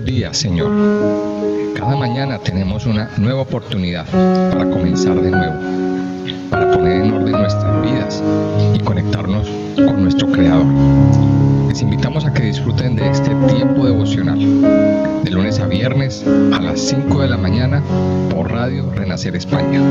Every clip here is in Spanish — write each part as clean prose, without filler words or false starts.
días, Señor. Cada mañana tenemos una nueva oportunidad para comenzar de nuevo, para poner en orden nuestras vidas y conectarnos con nuestro Creador. Les invitamos a que disfruten de este tiempo devocional, de lunes a viernes a las 5 de la mañana por Radio Renacer España.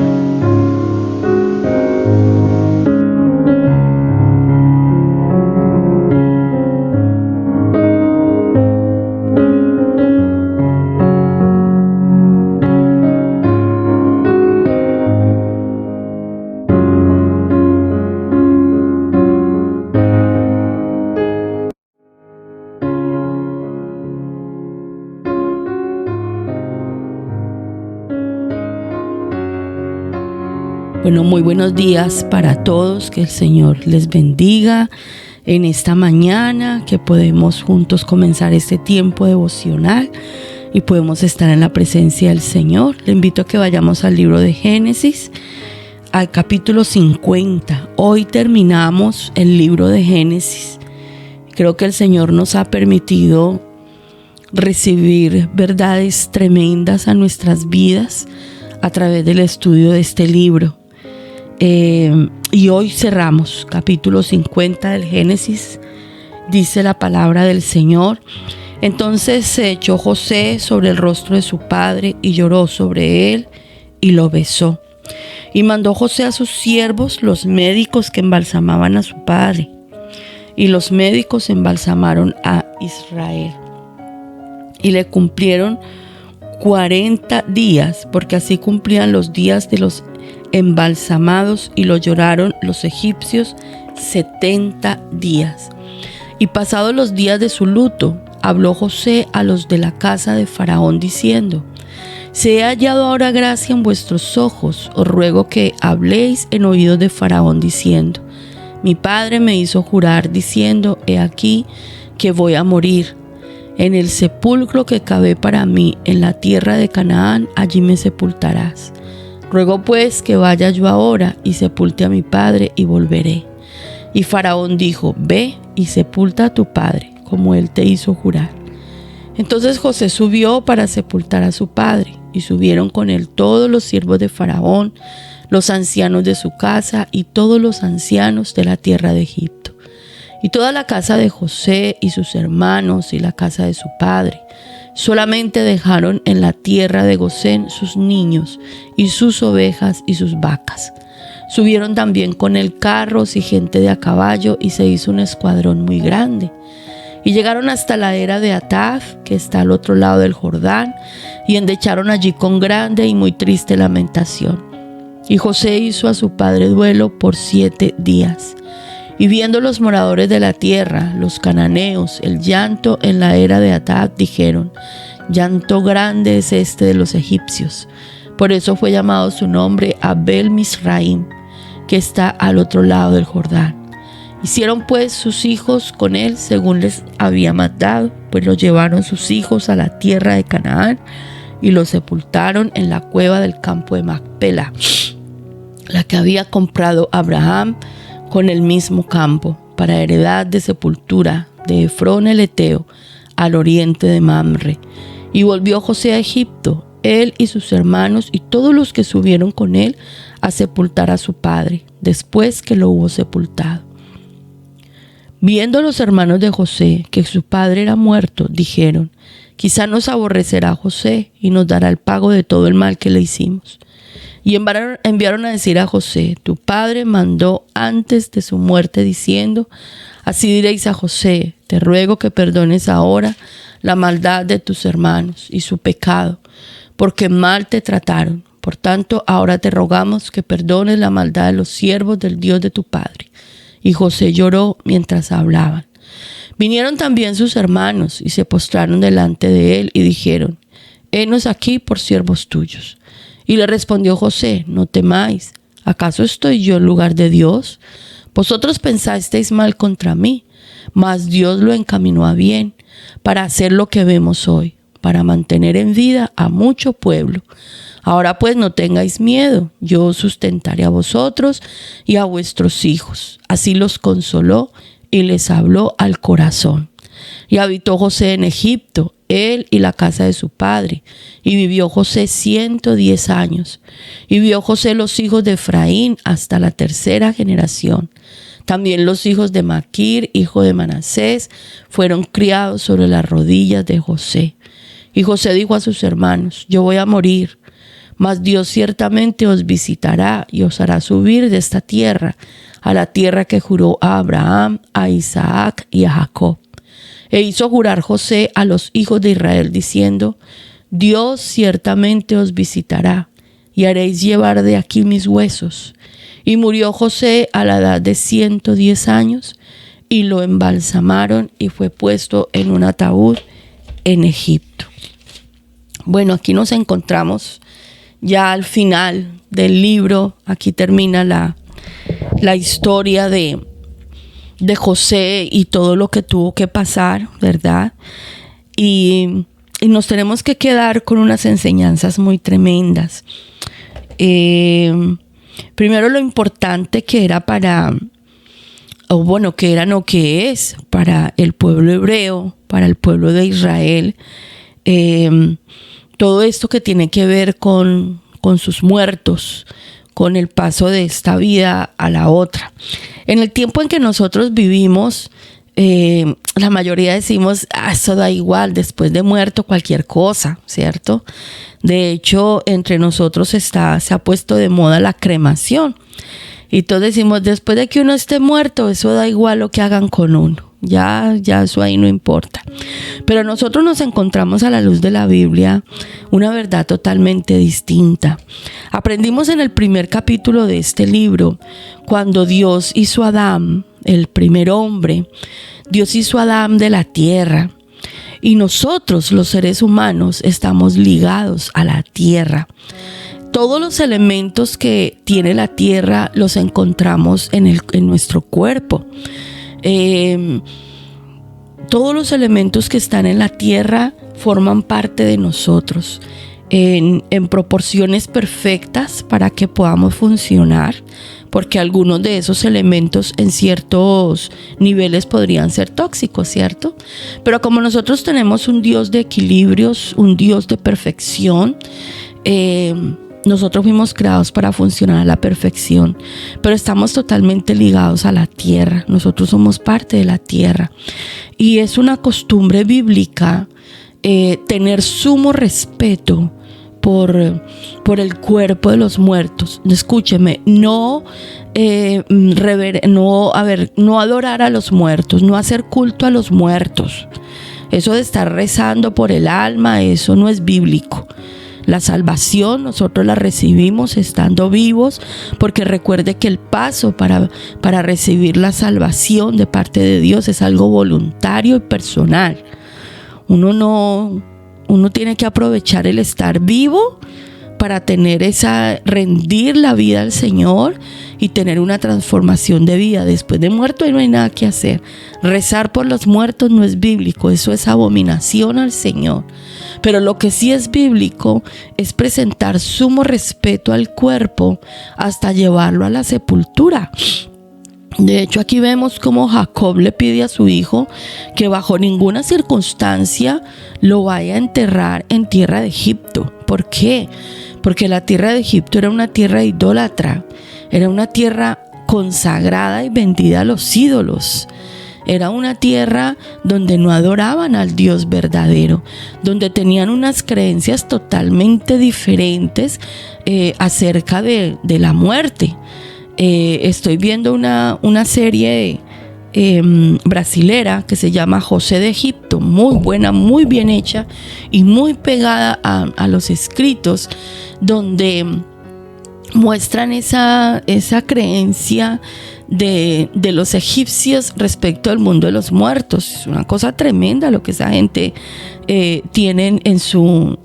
Bueno, muy buenos días para todos, que el Señor les bendiga en esta mañana, que podemos juntos comenzar este tiempo devocional y podemos estar en la presencia del Señor. Le invito a que vayamos al libro de Génesis, al capítulo 50. Hoy terminamos el libro de Génesis. Creo que el Señor nos ha permitido recibir verdades tremendas a nuestras vidas a través del estudio de este libro. Y hoy cerramos capítulo 50 del Génesis. Dice la palabra del Señor: entonces se echó José sobre el rostro de su padre y lloró sobre él y lo besó. Y mandó José a sus siervos, los médicos, que embalsamaban a su padre. Y los médicos embalsamaron a Israel. Y le cumplieron 40 días, porque así cumplían los días de los embalsamados, y lo lloraron los egipcios 70 días. Y pasados los días de su luto, habló José a los de la casa de Faraón diciendo: se ha hallado ahora gracia en vuestros ojos, os ruego que habléis en oídos de Faraón diciendo: mi padre me hizo jurar diciendo: he aquí que voy a morir. En el sepulcro que cavé para mí en la tierra de Canaán, allí me sepultarás. Ruego pues que vaya yo ahora y sepulte a mi padre y volveré. Y Faraón dijo: ve y sepulta a tu padre, como él te hizo jurar. Entonces José subió para sepultar a su padre, y subieron con él todos los siervos de Faraón, los ancianos de su casa y todos los ancianos de la tierra de Egipto. Y toda la casa de José y sus hermanos y la casa de su padre. Solamente dejaron en la tierra de Gosén sus niños y sus ovejas y sus vacas. Subieron también con él carros y gente de a caballo, y se hizo un escuadrón muy grande. Y llegaron hasta la era de Ataf, que está al otro lado del Jordán, y endecharon allí con grande y muy triste lamentación. Y José hizo a su padre duelo por 7 días. Y viendo los moradores de la tierra, los cananeos, el llanto en la era de Ataf, dijeron: llanto grande es este de los egipcios. Por eso fue llamado su nombre Abel Misraim, que está al otro lado del Jordán. Hicieron pues sus hijos con él según les había mandado, pues lo llevaron sus hijos a la tierra de Canaán y lo sepultaron en la cueva del campo de Macpela, la que había comprado Abraham con el mismo campo, para heredad de sepultura de Efrón el Eteo, al oriente de Mamre. Y volvió José a Egipto, él y sus hermanos y todos los que subieron con él a sepultar a su padre, después que lo hubo sepultado. Viendo los hermanos de José que su padre era muerto, dijeron: quizá nos aborrecerá José y nos dará el pago de todo el mal que le hicimos. Y enviaron a decir a José: tu padre mandó antes de su muerte diciendo: así diréis a José, te ruego que perdones ahora la maldad de tus hermanos y su pecado, porque mal te trataron. Por tanto, ahora te rogamos que perdones la maldad de los siervos del Dios de tu padre. Y José lloró mientras hablaban. Vinieron también sus hermanos y se postraron delante de él y dijeron: henos aquí por siervos tuyos. Y le respondió José: no temáis, ¿acaso estoy yo en lugar de Dios? Vosotros pensasteis mal contra mí, mas Dios lo encaminó a bien, para hacer lo que vemos hoy, para mantener en vida a mucho pueblo. Ahora pues no tengáis miedo, yo os sustentaré a vosotros y a vuestros hijos. Así los consoló y les habló al corazón. Y habitó José en Egipto, él y la casa de su padre. Y vivió José 110 años. Y vio José los hijos de Efraín hasta la tercera generación. También los hijos de Maquir, hijo de Manasés, fueron criados sobre las rodillas de José. Y José dijo a sus hermanos: yo voy a morir, mas Dios ciertamente os visitará y os hará subir de esta tierra a la tierra que juró a Abraham, a Isaac y a Jacob. E hizo jurar José a los hijos de Israel diciendo: Dios ciertamente os visitará y haréis llevar de aquí mis huesos. Y murió José a la edad de 110 años y lo embalsamaron y fue puesto en un ataúd en Egipto. Bueno, aquí nos encontramos ya al final del libro. Aquí termina la historia de José y todo lo que tuvo que pasar, ¿verdad? Y nos tenemos que quedar con unas enseñanzas muy tremendas. Primero, lo importante que era que es para el pueblo hebreo, para el pueblo de Israel, todo esto que tiene que ver con sus muertos, con el paso de esta vida a la otra. En el tiempo en que nosotros vivimos, la mayoría decimos: eso da igual, después de muerto cualquier cosa, ¿cierto? De hecho, entre nosotros se ha puesto de moda la cremación. Y todos decimos: después de que uno esté muerto, eso da igual lo que hagan con uno. Ya eso ahí no importa. Pero nosotros nos encontramos a la luz de la Biblia una verdad totalmente distinta. Aprendimos en el primer capítulo de este libro, cuando Dios hizo a Adán, el primer hombre, Dios hizo a Adán de la tierra. Y nosotros, los seres humanos, estamos ligados a la tierra. Todos los elementos que tiene la tierra los encontramos en nuestro cuerpo. Todos los elementos que están en la tierra forman parte de nosotros en proporciones perfectas para que podamos funcionar, porque algunos de esos elementos en ciertos niveles podrían ser tóxicos, ¿cierto? Pero como nosotros tenemos un Dios de equilibrios, un Dios de perfección, nosotros fuimos creados para funcionar a la perfección, pero estamos totalmente ligados a la tierra. Nosotros somos parte de la tierra. Y es una costumbre bíblica tener sumo respeto por el cuerpo de los muertos. Escúcheme, no adorar a los muertos, no hacer culto a los muertos. Eso de estar rezando por el alma, eso no es bíblico. La salvación nosotros la recibimos estando vivos, porque recuerde que el paso para recibir la salvación de parte de Dios es algo voluntario y personal. Uno tiene que aprovechar el estar vivo para rendir la vida al Señor y tener una transformación de vida. Después de muerto no hay nada que hacer. Rezar por los muertos no es bíblico, eso es abominación al Señor. Pero lo que sí es bíblico es presentar sumo respeto al cuerpo hasta llevarlo a la sepultura. De hecho, aquí vemos cómo Jacob le pide a su hijo que bajo ninguna circunstancia lo vaya a enterrar en tierra de Egipto. ¿Por qué? Porque la tierra de Egipto era una tierra idólatra, era una tierra consagrada y vendida a los ídolos. Era una tierra donde no adoraban al Dios verdadero, donde tenían unas creencias totalmente diferentes acerca de la muerte. Estoy viendo una serie brasilera que se llama José de Egipto, muy buena, muy bien hecha y muy pegada a los escritos, donde muestran esa creencia de los egipcios respecto al mundo de los muertos. Es una cosa tremenda lo que esa gente tienen en su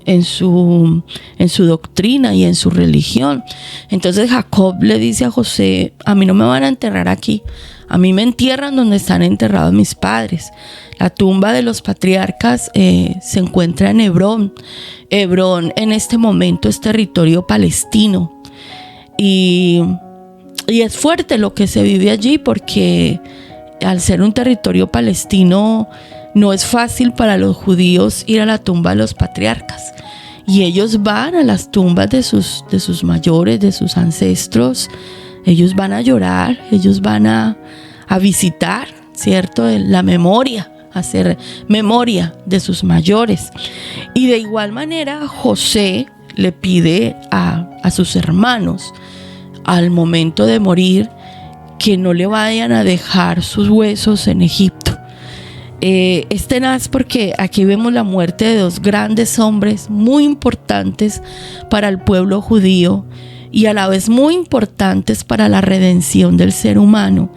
doctrina y en su religión. Entonces Jacob le dice a José: a mí no me van a enterrar aquí, a mí me entierran donde están enterrados mis padres. La tumba de los patriarcas se encuentra en Hebrón. Hebrón en este momento es territorio palestino. Y es fuerte lo que se vive allí, porque al ser un territorio palestino, no es fácil para los judíos ir a la tumba de los patriarcas. Y ellos van a las tumbas de sus mayores, de sus ancestros. Ellos van a llorar, ellos van a visitar, ¿cierto? La memoria, hacer memoria de sus mayores. Y de igual manera José le pide a sus hermanos al momento de morir que no le vayan a dejar sus huesos en Egipto. Es tenaz porque aquí vemos la muerte de dos grandes hombres muy importantes para el pueblo judío y a la vez muy importantes para la redención del ser humano,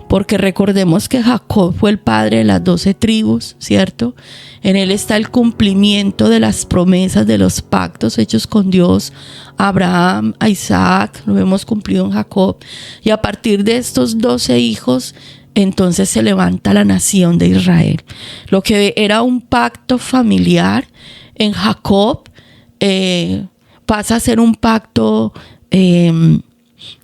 porque recordemos que Jacob fue el padre de las 12 tribus, ¿cierto? En él está el cumplimiento de las promesas de los pactos hechos con Dios, a Abraham, a Isaac, lo hemos cumplido en Jacob, y a partir de estos 12 hijos, entonces se levanta la nación de Israel. Lo que era un pacto familiar en Jacob pasa a ser un pacto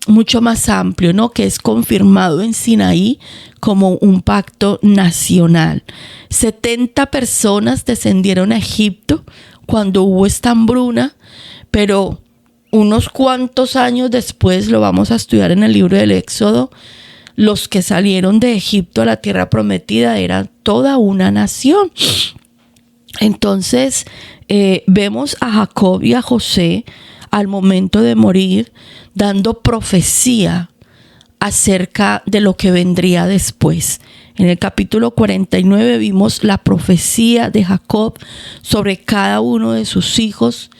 mucho más amplio, ¿no? Que es confirmado en Sinaí como un pacto nacional. 70 personas descendieron a Egipto cuando hubo esta hambruna, pero unos cuantos años después, lo vamos a estudiar en el libro del Éxodo, los que salieron de Egipto a la tierra prometida eran toda una nación. Entonces vemos a Jacob y a José al momento de morir dando profecía acerca de lo que vendría después. En el capítulo 49 vimos la profecía de Jacob sobre cada uno de sus hijos,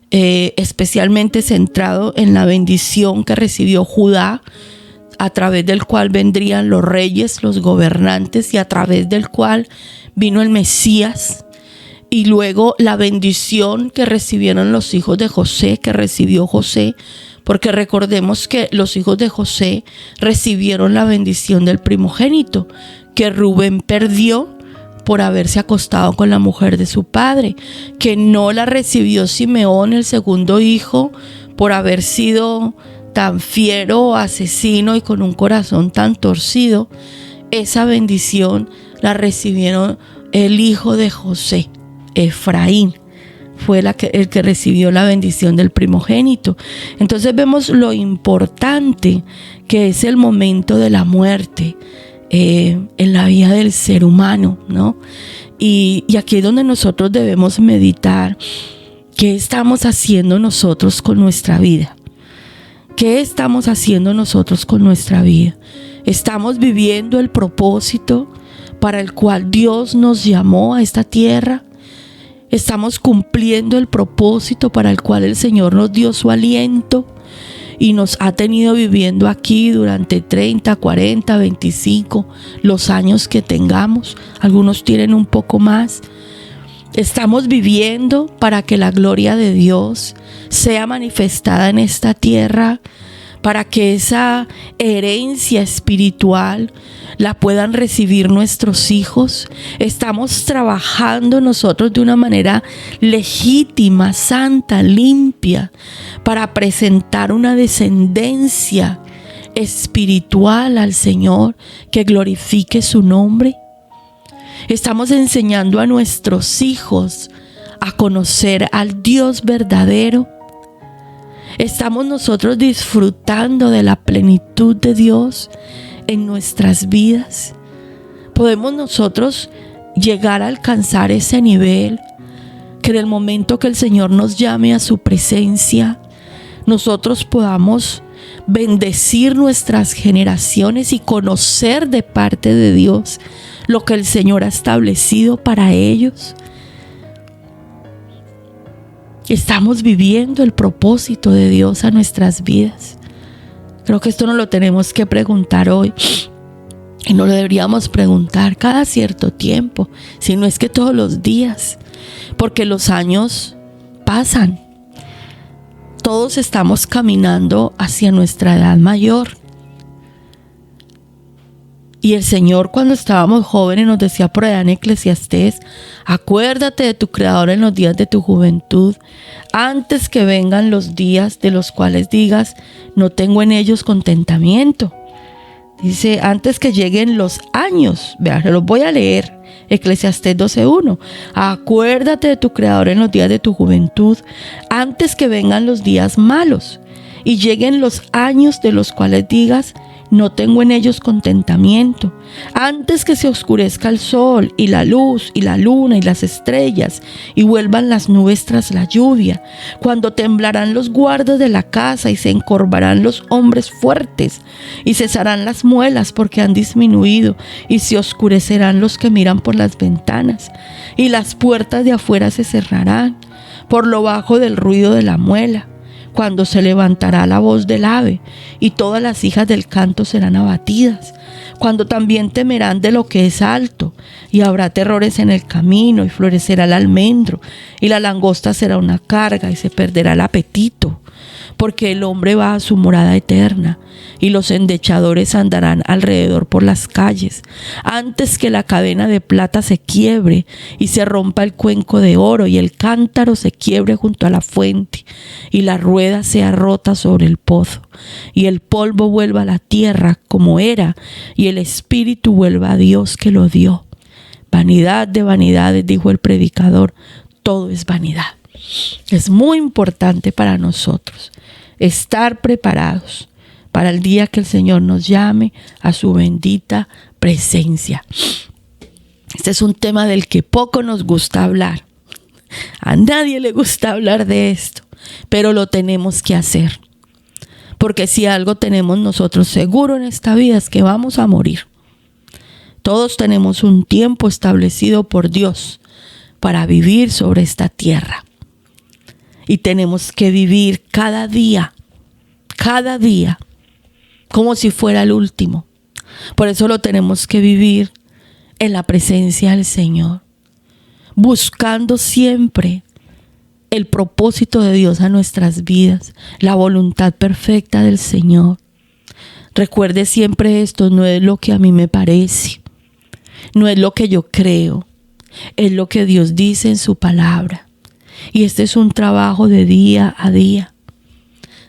especialmente centrado en la bendición que recibió Judá, a través del cual vendrían los reyes, los gobernantes, y a través del cual vino el Mesías. Y luego la bendición que recibieron los hijos de José, que recibió José, porque recordemos que los hijos de José recibieron la bendición del primogénito, que Rubén perdió por haberse acostado con la mujer de su padre, que no la recibió Simeón, el segundo hijo, por haber sido tan fiero, asesino y con un corazón tan torcido. Esa bendición la recibieron el hijo de José, Efraín, fue el que recibió la bendición del primogénito. Entonces vemos lo importante que es el momento de la muerte en la vida del ser humano, ¿no? Y aquí es donde nosotros debemos meditar qué estamos haciendo nosotros con nuestra vida. ¿Qué estamos haciendo nosotros con nuestra vida? ¿Estamos viviendo el propósito para el cual Dios nos llamó a esta tierra? ¿Estamos cumpliendo el propósito para el cual el Señor nos dio su aliento y nos ha tenido viviendo aquí durante 30, 40, 25, los años que tengamos? Algunos tienen un poco más. ¿Estamos viviendo para que la gloria de Dios sea manifestada en esta tierra, para que esa herencia espiritual la puedan recibir nuestros hijos? ¿Estamos trabajando nosotros de una manera legítima, santa, limpia, para presentar una descendencia espiritual al Señor que glorifique su nombre? ¿Estamos enseñando a nuestros hijos a conocer al Dios verdadero? ¿Estamos nosotros disfrutando de la plenitud de Dios en nuestras vidas? ¿Podemos nosotros llegar a alcanzar ese nivel que en el momento que el Señor nos llame a su presencia, nosotros podamos bendecir nuestras generaciones y conocer de parte de Dios lo que el Señor ha establecido para ellos? ¿Estamos viviendo el propósito de Dios a nuestras vidas? Creo que esto nos lo tenemos que preguntar hoy. Y no lo deberíamos preguntar cada cierto tiempo, si no es que todos los días, porque los años pasan. Todos estamos caminando hacia nuestra edad mayor. Y el Señor, cuando estábamos jóvenes, nos decía por allá en Eclesiastés: acuérdate de tu Creador en los días de tu juventud, antes que vengan los días de los cuales digas, no tengo en ellos contentamiento. Dice, antes que lleguen los años. Vean, se los voy a leer. Eclesiastés 12:1. Acuérdate de tu Creador en los días de tu juventud, antes que vengan los días malos y lleguen los años de los cuales digas, no tengo en ellos contentamiento. Antes que se oscurezca el sol y la luz y la luna y las estrellas y vuelvan las nubes tras la lluvia, cuando temblarán los guardas de la casa y se encorvarán los hombres fuertes y cesarán las muelas porque han disminuido y se oscurecerán los que miran por las ventanas y las puertas de afuera se cerrarán por lo bajo del ruido de la muela. Cuando se levantará la voz del ave y todas las hijas del canto serán abatidas, cuando también temerán de lo que es alto y habrá terrores en el camino y florecerá el almendro y la langosta será una carga y se perderá el apetito, porque el hombre va a su morada eterna y los endechadores andarán alrededor por las calles, antes que la cadena de plata se quiebre y se rompa el cuenco de oro y el cántaro se quiebre junto a la fuente y la rueda sea rota sobre el pozo y el polvo vuelva a la tierra como era y el espíritu vuelva a Dios que lo dio. Vanidad de vanidades, dijo el predicador, todo es vanidad. Es muy importante para nosotros estar preparados para el día que el Señor nos llame a su bendita presencia. Este es un tema del que poco nos gusta hablar. A nadie le gusta hablar de esto, pero lo tenemos que hacer. Porque si algo tenemos nosotros seguro en esta vida es que vamos a morir. Todos tenemos un tiempo establecido por Dios para vivir sobre esta tierra. Y tenemos que vivir cada día, como si fuera el último. Por eso lo tenemos que vivir en la presencia del Señor, buscando siempre el propósito de Dios a nuestras vidas, la voluntad perfecta del Señor. Recuerde siempre esto, no es lo que a mí me parece, no es lo que yo creo, es lo que Dios dice en su palabra. Y este es un trabajo de día a día.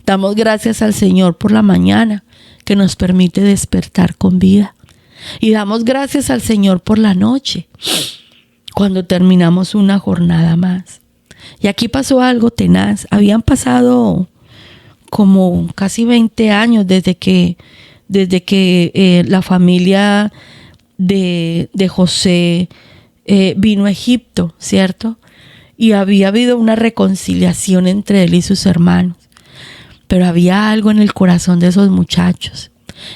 Damos gracias al Señor por la mañana que nos permite despertar con vida. Y damos gracias al Señor por la noche, cuando terminamos una jornada más. Y aquí pasó algo tenaz. Habían pasado como casi 20 años desde que la familia de José vino a Egipto, ¿cierto? Y había habido una reconciliación entre él y sus hermanos. Pero había algo en el corazón de esos muchachos.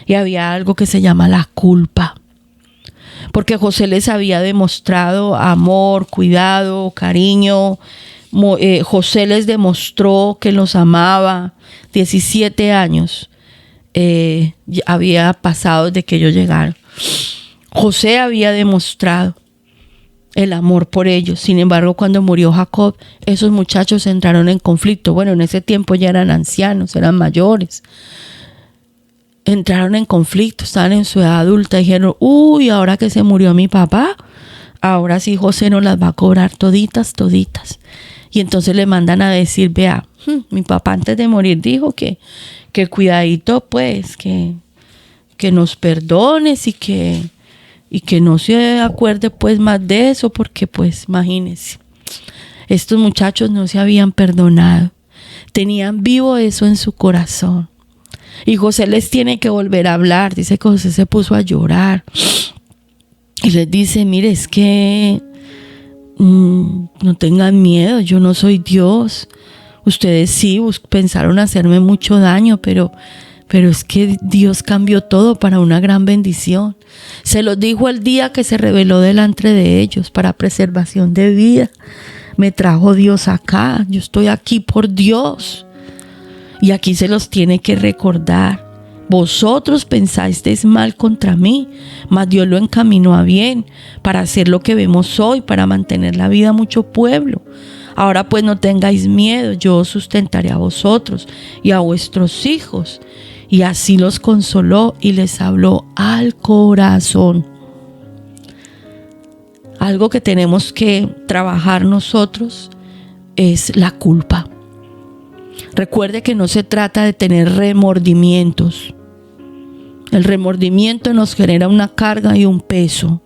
Y había algo que se llama la culpa. Porque José les había demostrado amor, cuidado, cariño. José les demostró que los amaba. 17 años había pasado desde que ellos llegaron. José había demostrado el amor por ellos. Sin embargo, cuando murió Jacob, esos muchachos entraron en conflicto. Bueno, en ese tiempo ya eran ancianos, eran mayores. Entraron en conflicto, estaban en su edad adulta. Dijeron, uy, ahora que se murió mi papá, ahora sí José nos las va a cobrar toditas. Y entonces le mandan a decir, vea, mi papá antes de morir dijo que cuidadito pues, que nos perdones y que no se acuerde pues más de eso, porque pues imagínense, estos muchachos no se habían perdonado, tenían vivo eso en su corazón. Y José les tiene que volver a hablar. Dice que José se puso a llorar y les dice, mire, es que no tengan miedo, yo no soy Dios. Ustedes sí pensaron hacerme mucho daño, pero es que Dios cambió todo para una gran bendición. Se los dijo el día que se reveló delante de ellos para preservación de vida. Me trajo Dios acá, yo estoy aquí por Dios. Y aquí se los tiene que recordar. Vosotros pensasteis mal contra mí, mas Dios lo encaminó a bien para hacer lo que vemos hoy, para mantener la vida a mucho pueblo. Ahora pues no tengáis miedo, yo os sustentaré a vosotros y a vuestros hijos. Y así los consoló y les habló al corazón. Algo que tenemos que trabajar nosotros es la culpa. Recuerde que no se trata de tener remordimientos. El remordimiento nos genera una carga y un peso.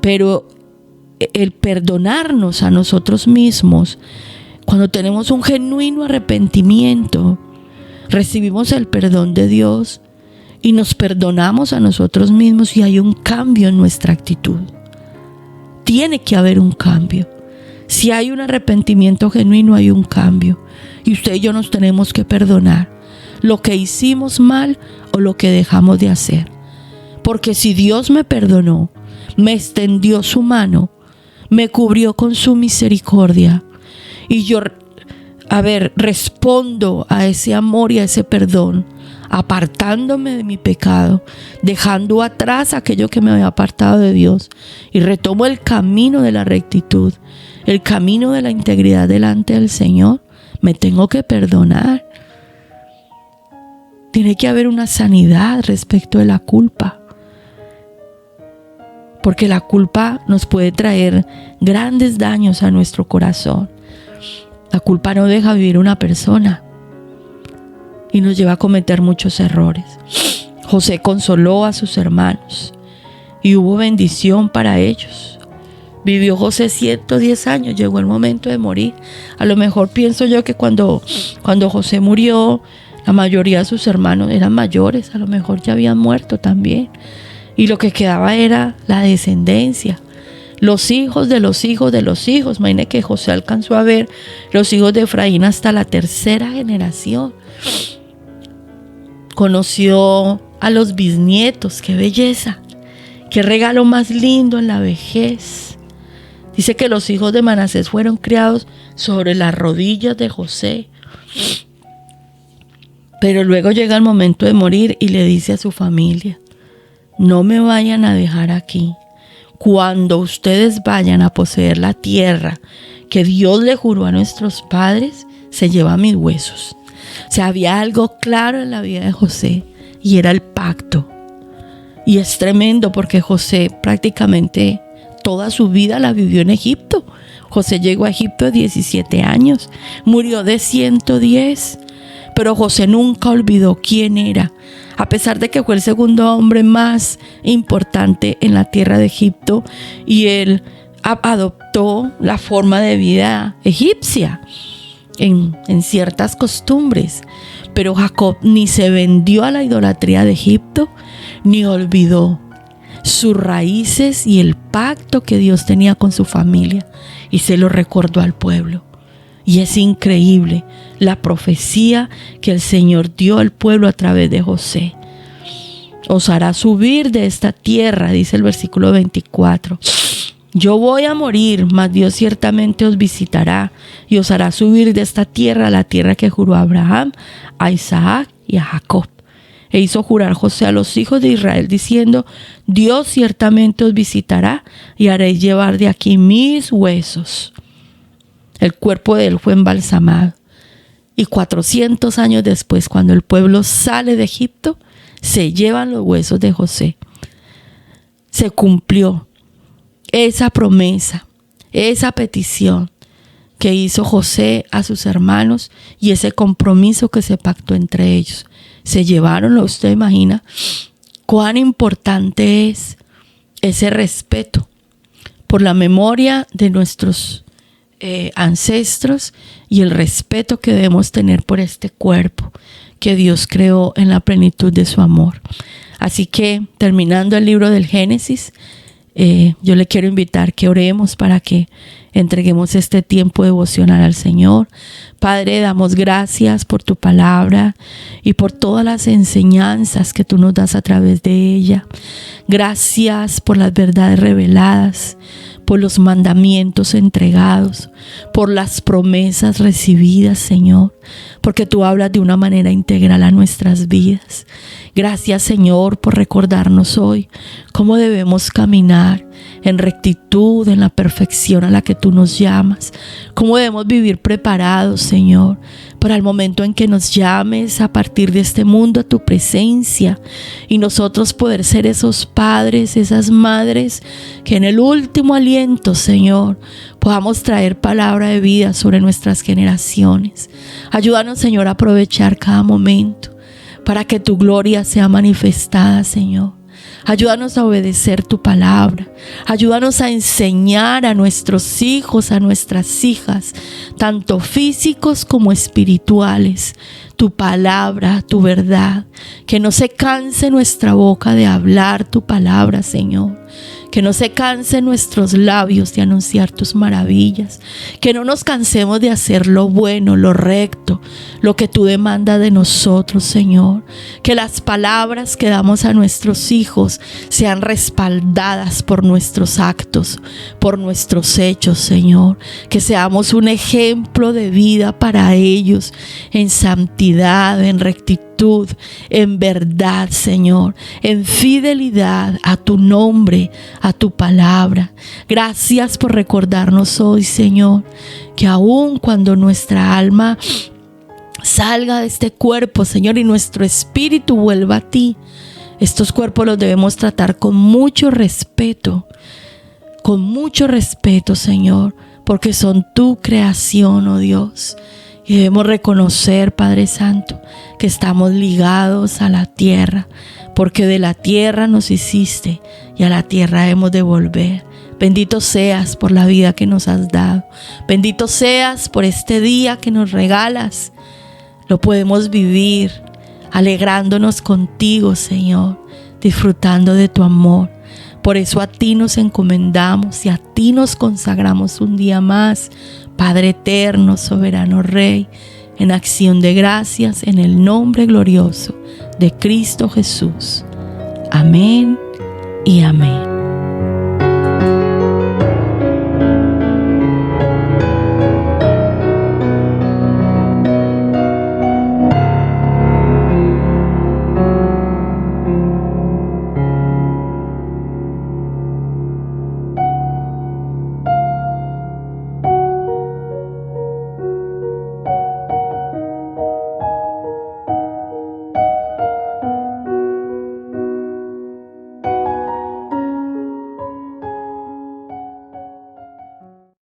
Pero el perdonarnos a nosotros mismos, cuando tenemos un genuino arrepentimiento, recibimos el perdón de Dios y nos perdonamos a nosotros mismos y hay un cambio en nuestra actitud. Tiene que haber un cambio. Si hay un arrepentimiento genuino, hay un cambio. Y usted y yo nos tenemos que perdonar lo que hicimos mal o lo que dejamos de hacer. Porque si Dios me perdonó, me extendió su mano, me cubrió con su misericordia, y yo, respondo a ese amor y a ese perdón, apartándome de mi pecado, dejando atrás aquello que me había apartado de Dios, y retomo el camino de la rectitud, el camino de la integridad delante del Señor. Me tengo que perdonar. Tiene que haber una sanidad respecto de la culpa, porque la culpa nos puede traer grandes daños a nuestro corazón. La culpa no deja vivir una persona y nos lleva a cometer muchos errores. José consoló a sus hermanos y hubo bendición para ellos. Vivió José 110 años, llegó el momento de morir. A lo mejor pienso yo que cuando José murió, la mayoría de sus hermanos eran mayores, a lo mejor ya habían muerto también. Y lo que quedaba era la descendencia, los hijos de los hijos de los hijos. Imagínense que José alcanzó a ver los hijos de Efraín hasta la tercera generación. Conoció a los bisnietos, qué belleza, qué regalo más lindo en la vejez. Dice que los hijos de Manasés fueron criados sobre las rodillas de José. Pero luego llega el momento de morir y le dice a su familia: no me vayan a dejar aquí. Cuando ustedes vayan a poseer la tierra que Dios le juró a nuestros padres, se lleva mis huesos. O sea, había algo claro en la vida de José y era el pacto. Y es tremendo porque José prácticamente toda su vida la vivió en Egipto. José llegó a Egipto de 17 años, murió de 110. Pero José nunca olvidó quién era. A pesar de que fue el segundo hombre más importante en la tierra de Egipto y él adoptó la forma de vida egipcia en ciertas costumbres. Pero Jacob ni se vendió a la idolatría de Egipto ni olvidó sus raíces y el pacto que Dios tenía con su familia y se lo recordó al pueblo. Y es increíble la profecía que el Señor dio al pueblo a través de José. Os hará subir de esta tierra, dice el versículo 24. Yo voy a morir, mas Dios ciertamente os visitará y os hará subir de esta tierra a la tierra que juró a Abraham, a Isaac y a Jacob. E hizo jurar José a los hijos de Israel diciendo: Dios ciertamente os visitará y haréis llevar de aquí mis huesos. El cuerpo de él fue embalsamado. Y 400 años después, cuando el pueblo sale de Egipto, se llevan los huesos de José. Se cumplió esa promesa, esa petición que hizo José a sus hermanos y ese compromiso que se pactó entre ellos. Se llevaron, ¿usted imagina cuán importante es ese respeto por la memoria de nuestros ancestros y el respeto que debemos tener por este cuerpo que Dios creó en la plenitud de su amor? Así que, terminando el libro del Génesis, yo le quiero invitar que oremos para que entreguemos este tiempo devocional al Señor. Padre, damos gracias por tu palabra y por todas las enseñanzas que tú nos das a través de ella. Gracias por las verdades reveladas, por los mandamientos entregados, por las promesas recibidas, Señor, porque tú hablas de una manera integral a nuestras vidas. Gracias, Señor, por recordarnos hoy cómo debemos caminar en rectitud, en la perfección a la que tú nos llamas, cómo debemos vivir preparados, Señor, para el momento en que nos llames a partir de este mundo a tu presencia y nosotros poder ser esos padres, esas madres que en el último aliento, Señor, podamos traer palabra de vida sobre nuestras generaciones. Ayúdanos, Señor, a aprovechar cada momento para que tu gloria sea manifestada, Señor. Ayúdanos a obedecer tu palabra. Ayúdanos a enseñar a nuestros hijos, a nuestras hijas, tanto físicos como espirituales, tu palabra, tu verdad. Que no se canse nuestra boca de hablar tu palabra, Señor. Que no se cansen nuestros labios de anunciar tus maravillas. Que no nos cansemos de hacer lo bueno, lo recto, lo que tú demandas de nosotros, Señor. Que las palabras que damos a nuestros hijos sean respaldadas por nuestros actos, por nuestros hechos, Señor. Que seamos un ejemplo de vida para ellos, en santidad, en rectitud, en verdad, Señor, en fidelidad a tu nombre, a tu palabra. Gracias por recordarnos hoy, Señor, que aun cuando nuestra alma salga de este cuerpo, Señor, y nuestro espíritu vuelva a ti, estos cuerpos los debemos tratar con mucho respeto, Señor, porque son tu creación, oh Dios. Y debemos reconocer, Padre Santo, que estamos ligados a la tierra, porque de la tierra nos hiciste y a la tierra hemos de volver. Bendito seas por la vida que nos has dado. Bendito seas por este día que nos regalas. Lo podemos vivir alegrándonos contigo, Señor, disfrutando de tu amor. Por eso a ti nos encomendamos y a ti nos consagramos un día más, Padre eterno, soberano Rey, en acción de gracias en el nombre glorioso de Cristo Jesús. Amén y amén.